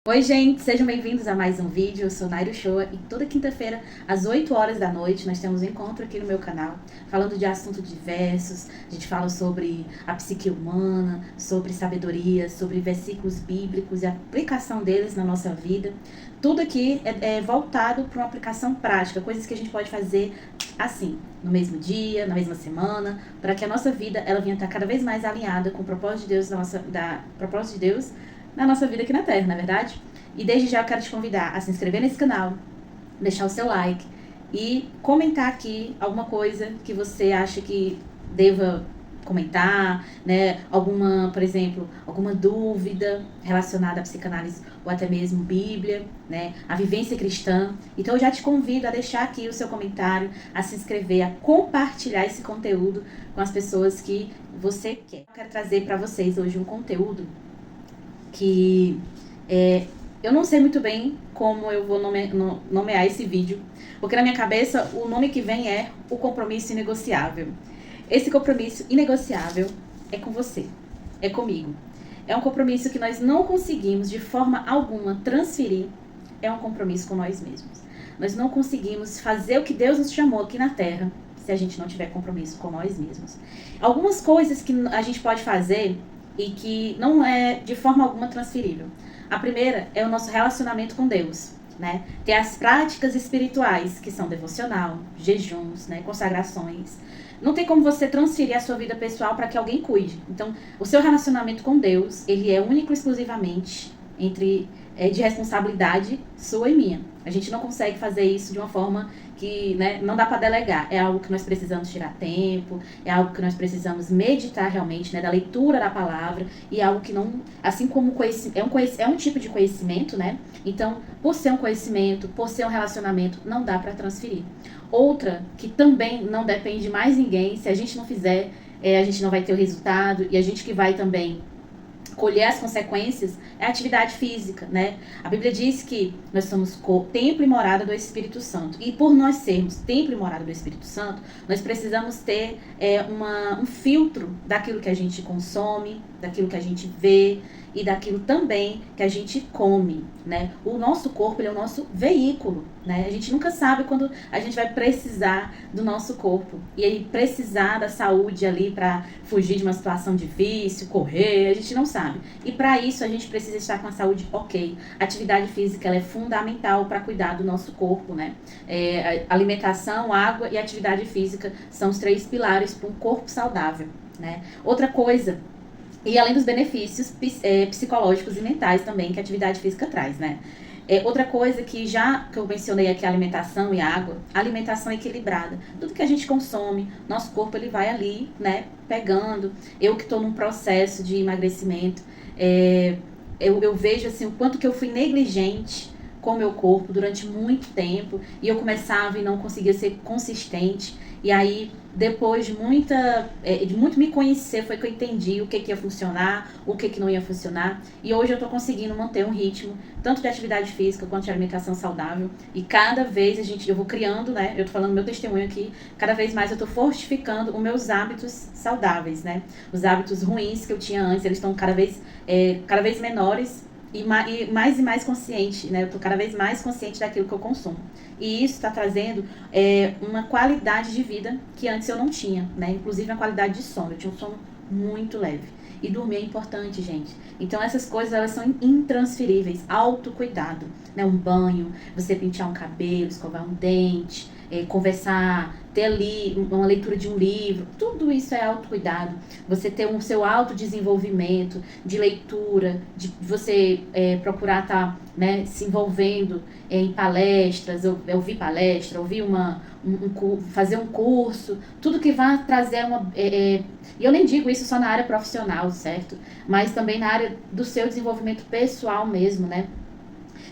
Oi gente, sejam bem-vindos a mais um vídeo. Eu sou Nairo Shoa e toda quinta-feira às 8 horas da noite nós temos um encontro aqui no meu canal falando de assuntos diversos. A gente fala sobre a psique humana, sobre sabedoria, sobre versículos bíblicos e a aplicação deles na nossa vida. Tudo aqui é voltado para uma aplicação prática, coisas que a gente pode fazer assim, no mesmo dia, na mesma semana, para que a nossa vida ela venha estar cada vez mais alinhada com o propósito de Deus, propósito de Deus na nossa vida aqui na Terra, não é verdade? E desde já eu quero te convidar a se inscrever nesse canal, deixar o seu like e comentar aqui alguma coisa que você acha que deva comentar, né? Alguma, por exemplo, alguma dúvida relacionada à psicanálise ou até mesmo Bíblia, né? A vivência cristã. Então eu já te convido a deixar aqui o seu comentário, a se inscrever, a compartilhar esse conteúdo com as pessoas que você quer. Eu quero trazer para vocês hoje um conteúdo que eu não sei muito bem como eu vou nomear esse vídeo, porque na minha cabeça o nome que vem é o compromisso inegociável. Esse compromisso inegociável é com você, é comigo. É um compromisso que nós não conseguimos de forma alguma transferir, é um compromisso com nós mesmos. Nós não conseguimos fazer o que Deus nos chamou aqui na Terra se a gente não tiver compromisso com nós mesmos. Algumas coisas que a gente pode fazer e que não é de forma alguma transferível. A primeira é o nosso relacionamento com Deus, né? Ter as práticas espirituais, que são devocional, jejuns, né? Consagrações. Não tem como você transferir a sua vida pessoal para que alguém cuide. Então, o seu relacionamento com Deus, ele é único e exclusivamente de responsabilidade sua e minha. A gente não consegue fazer isso de uma forma que, né, não dá para delegar. É algo que nós precisamos tirar tempo, é algo que nós precisamos meditar realmente, né, da leitura da palavra, e é algo que não, assim como é um tipo de conhecimento, né? Então, por ser um conhecimento, por ser um relacionamento, não dá para transferir. Outra que também não depende de mais ninguém, se a gente não fizer, a gente não vai ter o resultado, e a gente que vai também colher as consequências, é a atividade física, né? A Bíblia diz que nós somos templo e morada do Espírito Santo. E por nós sermos templo e morada do Espírito Santo, nós precisamos ter um filtro daquilo que a gente consome, daquilo que a gente vê e daquilo também que a gente come, né? O nosso corpo, ele é o nosso veículo, né? A gente nunca sabe quando a gente vai precisar do nosso corpo. E aí precisar da saúde ali para fugir de uma situação difícil, correr, a gente não sabe. E para isso a gente precisa estar com a saúde ok. A atividade física ela é fundamental para cuidar do nosso corpo, né? Alimentação, água e atividade física são os 3 pilares para um corpo saudável, né? Outra coisa, e além dos benefícios psicológicos e mentais também que a atividade física traz, né? Outra coisa que eu mencionei aqui, a alimentação e a água, a alimentação equilibrada. Tudo que a gente consome, nosso corpo ele vai ali, né, pegando. Eu que estou num processo de emagrecimento, eu vejo assim, o quanto que eu fui negligente com o meu corpo durante muito tempo, e eu começava e não conseguia ser consistente. E aí, depois de muito me conhecer, foi que eu entendi o que ia funcionar, o que não ia funcionar. E hoje eu tô conseguindo manter um ritmo, tanto de atividade física quanto de alimentação saudável. E cada vez eu vou criando, né? Eu tô falando meu testemunho aqui, cada vez mais eu tô fortificando os meus hábitos saudáveis, né? Os hábitos ruins que eu tinha antes, eles estão cada vez menores. E mais consciente, né? Eu tô cada vez mais consciente daquilo que eu consumo. E isso está trazendo uma qualidade de vida que antes eu não tinha, né? Inclusive uma qualidade de sono. Eu tinha um sono muito leve. E dormir é importante, gente. Então essas coisas, elas são intransferíveis. Autocuidado, né? Um banho, você pentear um cabelo, escovar um dente, conversar, ter ali uma leitura de um livro, tudo isso é autocuidado. Você ter o seu autodesenvolvimento de leitura, de você procurar estar, né, se envolvendo em palestras, ouvir palestra, fazer um curso, tudo que vai trazer e eu nem digo isso só na área profissional, certo? Mas também na área do seu desenvolvimento pessoal mesmo, né?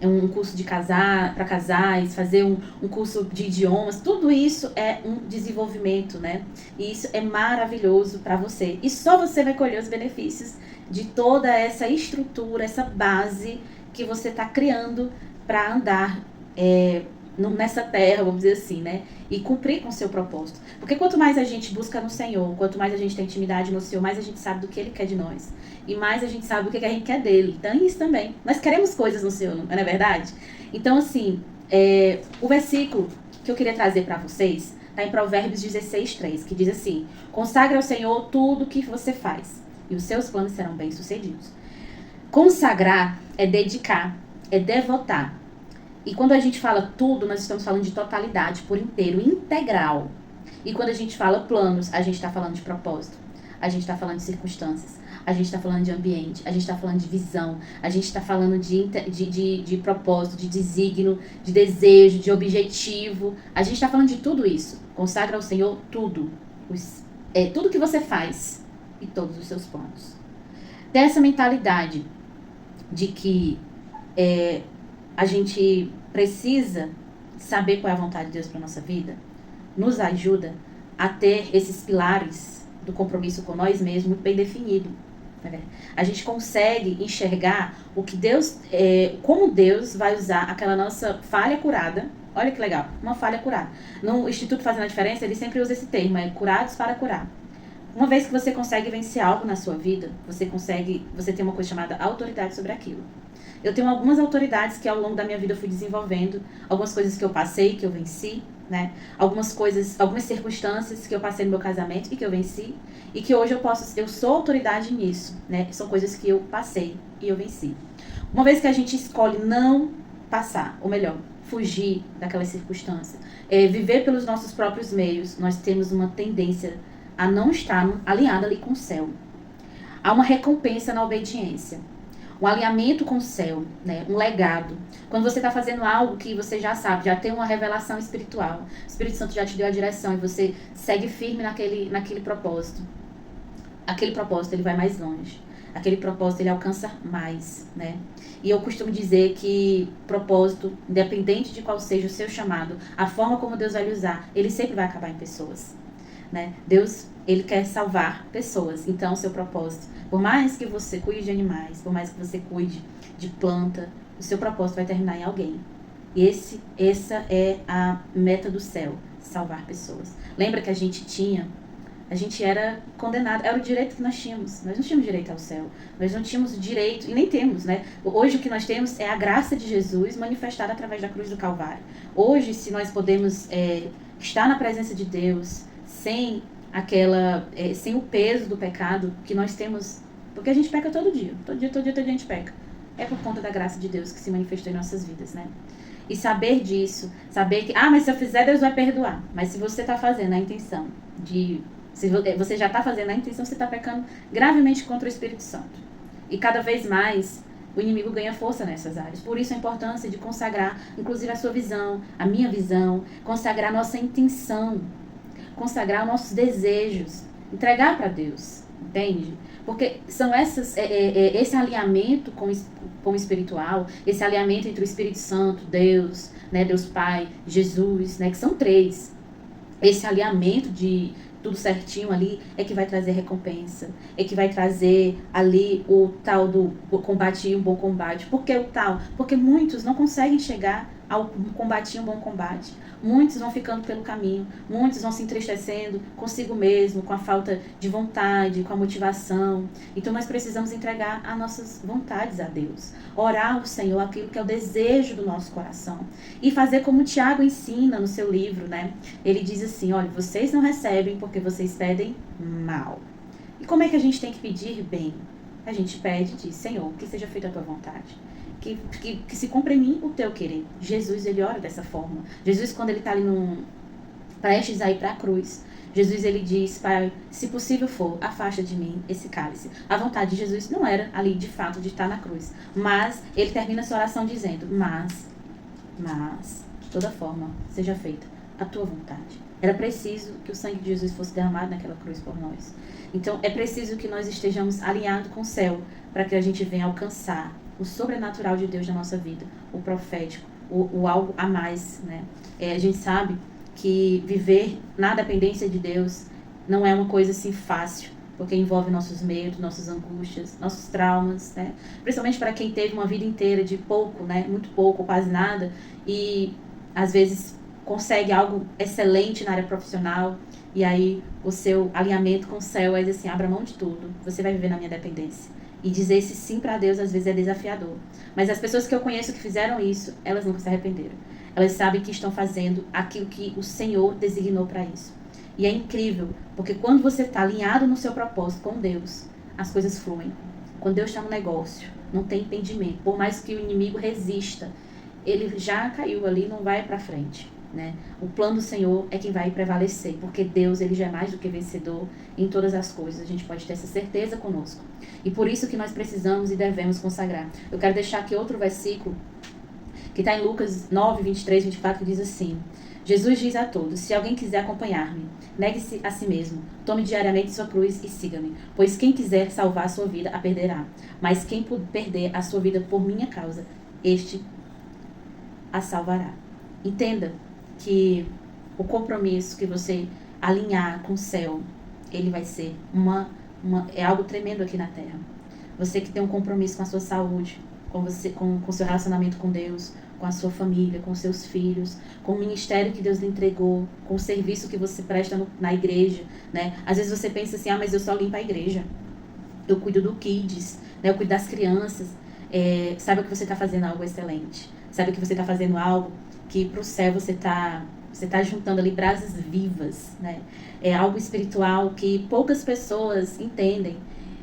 Um curso para casais, fazer um curso de idiomas, tudo isso é um desenvolvimento, né? E isso é maravilhoso para você. E só você vai colher os benefícios de toda essa estrutura, essa base que você está criando para andar nessa terra, vamos dizer assim, né? E cumprir com o seu propósito. Porque quanto mais a gente busca no Senhor, quanto mais a gente tem intimidade no Senhor, mais a gente sabe do que Ele quer de nós. E mais a gente sabe o que a gente quer dele. Então, isso também. Nós queremos coisas no Senhor, não é verdade? Então, assim, o versículo que eu queria trazer para vocês está em Provérbios 16:3, que diz assim: consagre ao Senhor tudo o que você faz, e os seus planos serão bem-sucedidos. Consagrar é dedicar, é devotar. E quando a gente fala tudo, nós estamos falando de totalidade, por inteiro, integral. E quando a gente fala planos, a gente está falando de propósito. A gente está falando de circunstâncias. A gente está falando de ambiente. A gente está falando de visão. A gente está falando de propósito, de desígnio, de desejo, de objetivo. A gente está falando de tudo isso. Consagra ao Senhor tudo. Tudo que você faz e todos os seus planos. Ter essa mentalidade de que a gente precisa saber qual é a vontade de Deus para a nossa vida, nos ajuda a ter esses pilares do compromisso com nós mesmos muito bem definido. Né? A gente consegue enxergar o que Deus, como Deus vai usar aquela nossa falha curada. Olha que legal, uma falha curada. No Instituto Fazendo a Diferença, ele sempre usa esse termo, curados para curar. Uma vez que você consegue vencer algo na sua vida, você tem uma coisa chamada autoridade sobre aquilo. Eu tenho algumas autoridades que ao longo da minha vida eu fui desenvolvendo, algumas coisas que eu passei, que eu venci, né? Algumas circunstâncias que eu passei no meu casamento e que eu venci, e que hoje eu sou autoridade nisso, né? São coisas que eu passei e eu venci. Uma vez que a gente escolhe não passar, ou melhor, fugir daquela circunstância, viver pelos nossos próprios meios, nós temos uma tendência a não estar alinhada ali com o céu. Há uma recompensa na obediência. Um alinhamento com o céu, né? Um legado. Quando você está fazendo algo que você já sabe, já tem uma revelação espiritual, o Espírito Santo já te deu a direção e você segue firme naquele propósito. Aquele propósito, ele vai mais longe. Aquele propósito, ele alcança mais, né? E eu costumo dizer que propósito, independente de qual seja o seu chamado, a forma como Deus vai lhe usar, ele sempre vai acabar em pessoas. Né? Deus, ele quer salvar pessoas. Então, seu propósito, por mais que você cuide de animais, por mais que você cuide de planta, o seu propósito vai terminar em alguém. E essa é a meta do céu, salvar pessoas. Lembra que a gente era condenado, era o direito que nós tínhamos. Nós não tínhamos direito ao céu. Nós não tínhamos direito, e nem temos, né? Hoje o que nós temos é a graça de Jesus manifestada através da cruz do Calvário. Hoje, se nós podemos estar na presença de Deus, sem o peso do pecado que nós temos, porque a gente peca todo dia a gente peca. É por conta da graça de Deus que se manifestou em nossas vidas, né? E saber disso, saber que, mas se eu fizer, Deus vai perdoar. Mas se você está fazendo a intenção se você já está fazendo a intenção, você está pecando gravemente contra o Espírito Santo. E cada vez mais o inimigo ganha força nessas áreas. Por isso a importância de consagrar, inclusive a sua visão, a minha visão, consagrar a nossa intenção, consagrar nossos desejos, entregar para Deus, entende? Porque são esse alinhamento com o espiritual, esse alinhamento entre o Espírito Santo, Deus, né, Deus Pai, Jesus, né, que são três. Esse alinhamento de tudo certinho ali é que vai trazer recompensa, é que vai trazer ali o tal do combate, um bom combate. Por que o tal? Porque muitos não conseguem chegar ao combate, um bom combate. Muitos vão ficando pelo caminho, muitos vão se entristecendo consigo mesmo, com a falta de vontade, com a motivação. Então nós precisamos entregar as nossas vontades a Deus, orar ao Senhor aquilo que é o desejo do nosso coração e fazer como o Tiago ensina no seu livro, né? Ele diz assim: olha, vocês não recebem porque vocês pedem mal. E como é que a gente tem que pedir bem? A gente pede, diz: Senhor, que seja feita a tua vontade. Que se cumpra em mim o teu querer. Jesus, ele ora dessa forma. Jesus, quando ele está ali prestes a ir para a cruz, Jesus, ele diz: Pai, se possível for, afasta de mim esse cálice. A vontade de Jesus não era ali, de fato, de estar na cruz. Mas ele termina sua oração dizendo: mas, de toda forma, seja feita a tua vontade. Era preciso que o sangue de Jesus fosse derramado naquela cruz por nós. Então, é preciso que nós estejamos alinhados com o céu para que a gente venha alcançar o sobrenatural de Deus na nossa vida, o profético, o algo a mais, né? A gente sabe que viver na dependência de Deus não é uma coisa assim fácil, porque envolve nossos medos, nossas angústias, nossos traumas, né? Principalmente para quem teve uma vida inteira de pouco, né? Muito pouco, quase nada, e às vezes consegue algo excelente na área profissional, e aí o seu alinhamento com o céu é dizer assim, abra mão de tudo, você vai viver na minha dependência. E dizer esse sim para Deus às vezes é desafiador. Mas as pessoas que eu conheço que fizeram isso, elas nunca se arrependeram. Elas sabem que estão fazendo aquilo que o Senhor designou para isso. E é incrível, porque quando você está alinhado no seu propósito com Deus, as coisas fluem. Quando Deus está no negócio, não tem impedimento. Por mais que o inimigo resista, ele já caiu ali, não vai para frente. Né? O plano do Senhor é quem vai prevalecer, porque Deus, ele já é mais do que vencedor em todas as coisas. A gente pode ter essa certeza conosco. E por isso que nós precisamos e devemos consagrar. Eu quero deixar aqui outro versículo que está em Lucas 9, 23, 24, que diz assim: Jesus diz a todos, se alguém quiser acompanhar-me, negue-se a si mesmo, tome diariamente sua cruz e siga-me, pois quem quiser salvar a sua vida a perderá, mas quem perder a sua vida por minha causa, este a salvará. Entenda que o compromisso que você alinhar com o céu, ele vai ser é algo tremendo aqui na terra. Você que tem um compromisso com a sua saúde, com o seu relacionamento com Deus, com a sua família, com os seus filhos, com o ministério que Deus lhe entregou, com o serviço que você presta na igreja, né? Às vezes você pensa assim, mas eu só limpo a igreja, eu cuido do kids, né? Eu cuido das crianças. Sabe que você está fazendo algo excelente, sabe que você está fazendo algo que para o céu você tá juntando ali brasas vivas, né? É algo espiritual que poucas pessoas entendem.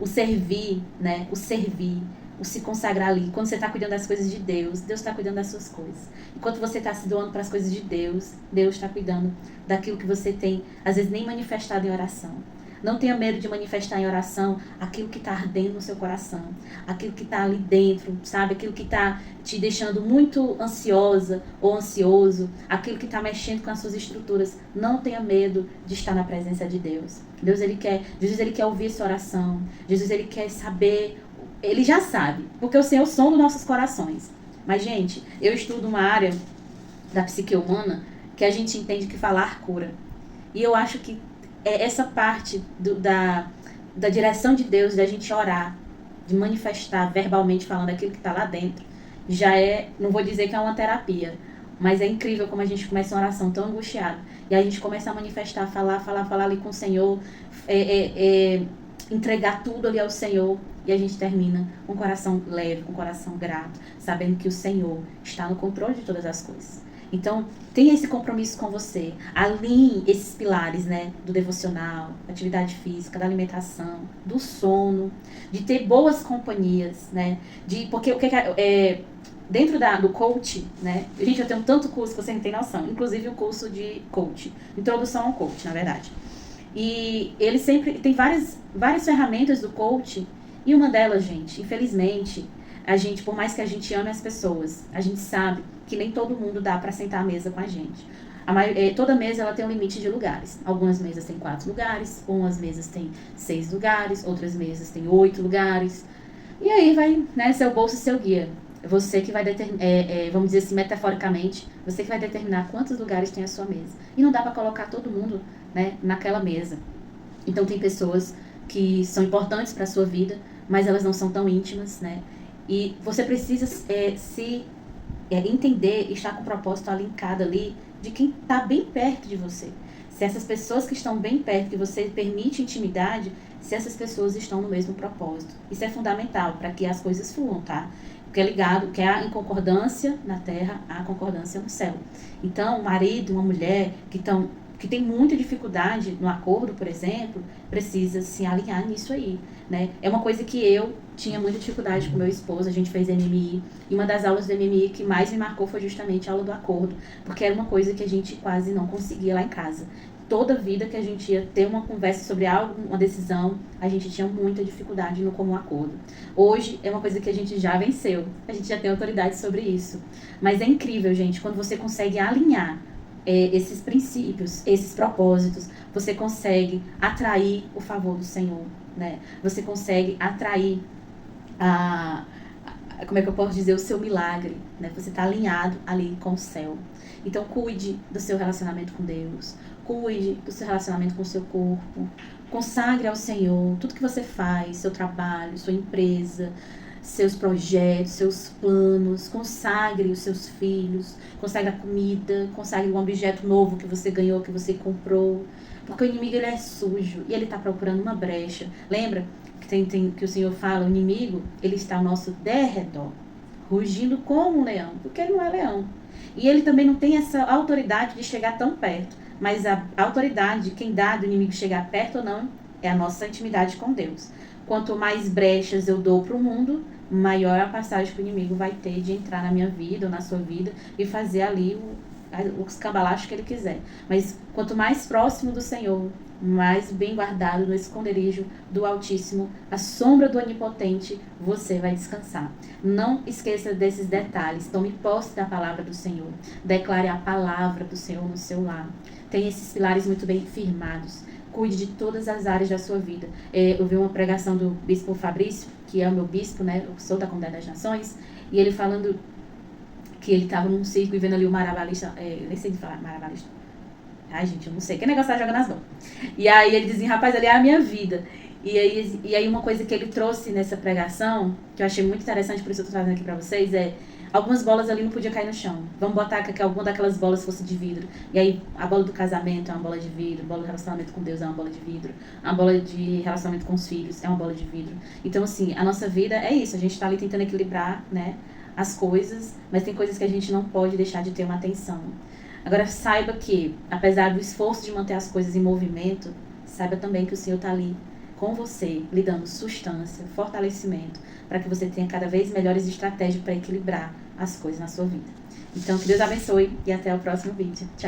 O servir, né? O servir, o se consagrar ali. Quando você está cuidando das coisas de Deus, Deus está cuidando das suas coisas. Enquanto você está se doando para as coisas de Deus, Deus está cuidando daquilo que você tem, às vezes nem manifestado em oração. Não tenha medo de manifestar em oração aquilo que está ardendo no seu coração, aquilo que está ali dentro, sabe? Aquilo que está te deixando muito ansiosa ou ansioso, aquilo que está mexendo com as suas estruturas. Não tenha medo de estar na presença de Deus. Jesus ele quer ouvir sua oração. Jesus ele quer saber, ele já sabe, porque o Senhor sonda os nossos corações. Mas, gente, eu estudo uma área da psique humana que a gente entende que falar cura. E eu acho que essa parte da direção de Deus, da gente orar, de manifestar verbalmente falando aquilo que está lá dentro, já não vou dizer que é uma terapia, mas é incrível como a gente começa uma oração tão angustiada, e a gente começa a manifestar, falar ali com o Senhor, entregar tudo ali ao Senhor, e a gente termina com o coração leve, com o coração grato, sabendo que o Senhor está no controle de todas as coisas. Então, tenha esse compromisso com você. Alinhe esses pilares, né? Do devocional, da atividade física, da alimentação, do sono, de ter boas companhias, né? Porque o que dentro do coach, né? Gente, eu tenho tanto curso que você não tem noção. Inclusive o curso de coach. Introdução ao coach, na verdade. E ele sempre tem várias ferramentas do coach. E uma delas, gente, infelizmente, por mais que a gente ame as pessoas, a gente sabe que nem todo mundo dá para sentar à mesa com a gente. Toda mesa ela tem um limite de lugares. Algumas mesas têm 4 lugares, umas mesas têm 6 lugares, outras mesas têm 8 lugares. E aí vai, né, seu bolso e seu guia. Você que vai determinar, vamos dizer assim, metaforicamente, você que vai determinar quantos lugares tem a sua mesa. E não dá para colocar todo mundo, né, naquela mesa. Então tem pessoas que são importantes para a sua vida, mas elas não são tão íntimas, né? E você precisa entender e estar com o propósito alincado ali de quem está bem perto de você. Se essas pessoas que estão bem perto, que você permite intimidade, se essas pessoas estão no mesmo propósito. Isso é fundamental para que as coisas fluam, tá? Porque é ligado, que há em concordância na terra, há concordância no céu. Então, um marido, uma mulher que tem muita dificuldade no acordo, por exemplo, precisa se alinhar nisso aí, né? É uma coisa que eu tinha muita dificuldade com meu esposo, a gente fez MMI, e uma das aulas do MMI que mais me marcou foi justamente a aula do acordo, porque era uma coisa que a gente quase não conseguia lá em casa. Toda vida que a gente ia ter uma conversa sobre algo, uma decisão, a gente tinha muita dificuldade no comum acordo. Hoje é uma coisa que a gente já venceu, a gente já tem autoridade sobre isso. Mas é incrível, gente, quando você consegue alinhar esses princípios, esses propósitos, você consegue atrair o favor do Senhor, né? Você consegue atrair como é que eu posso dizer, o seu milagre, né? Você está alinhado ali com o céu. Então, cuide do seu relacionamento com Deus, cuide do seu relacionamento com o seu corpo, consagre ao Senhor tudo que você faz, seu trabalho, sua empresa, seus projetos, seus planos, consagre os seus filhos, consagre a comida, consagre um objeto novo que você ganhou, que você comprou, porque o inimigo ele é sujo e ele está procurando uma brecha. Lembra que o Senhor fala, o inimigo ele está ao nosso derredor, rugindo como um leão, porque ele não é leão. E ele também não tem essa autoridade de chegar tão perto, mas a autoridade, quem dá do inimigo chegar perto ou não, é a nossa intimidade com Deus. Quanto mais brechas eu dou para o mundo, maior é a passagem que o inimigo vai ter de entrar na minha vida ou na sua vida e fazer ali os cambalachos que ele quiser. Mas quanto mais próximo do Senhor, mais bem guardado no esconderijo do Altíssimo, a sombra do Onipotente, você vai descansar. Não esqueça desses detalhes. Tome posse da palavra do Senhor. Declare a palavra do Senhor no seu lar. Tenha esses pilares muito bem firmados. Cuide de todas as áreas da sua vida. Eu vi uma pregação do bispo Fabrício, que é o meu bispo, né? Eu sou da Comunidade das Nações, e ele falando que ele estava num circo e vendo ali o marabalista, nem sei de falar marabalista. Ai, gente, eu não sei. Que negócio tá jogando as mãos. E aí ele dizia, rapaz, ali é a minha vida. E aí uma coisa que ele trouxe nessa pregação, que eu achei muito interessante, por isso eu tô trazendo aqui pra vocês, algumas bolas ali não podiam cair no chão. Vamos botar que alguma daquelas bolas fosse de vidro. E aí a bola do casamento é uma bola de vidro, a bola do relacionamento com Deus é uma bola de vidro, a bola de relacionamento com os filhos é uma bola de vidro. Então, assim, a nossa vida é isso. A gente tá ali tentando equilibrar, né, as coisas, mas tem coisas que a gente não pode deixar de ter uma atenção. Agora, saiba que, apesar do esforço de manter as coisas em movimento, saiba também que o Senhor está ali com você, lhe dando sustância, fortalecimento, para que você tenha cada vez melhores estratégias para equilibrar as coisas na sua vida. Então, que Deus abençoe e até o próximo vídeo. Tchau!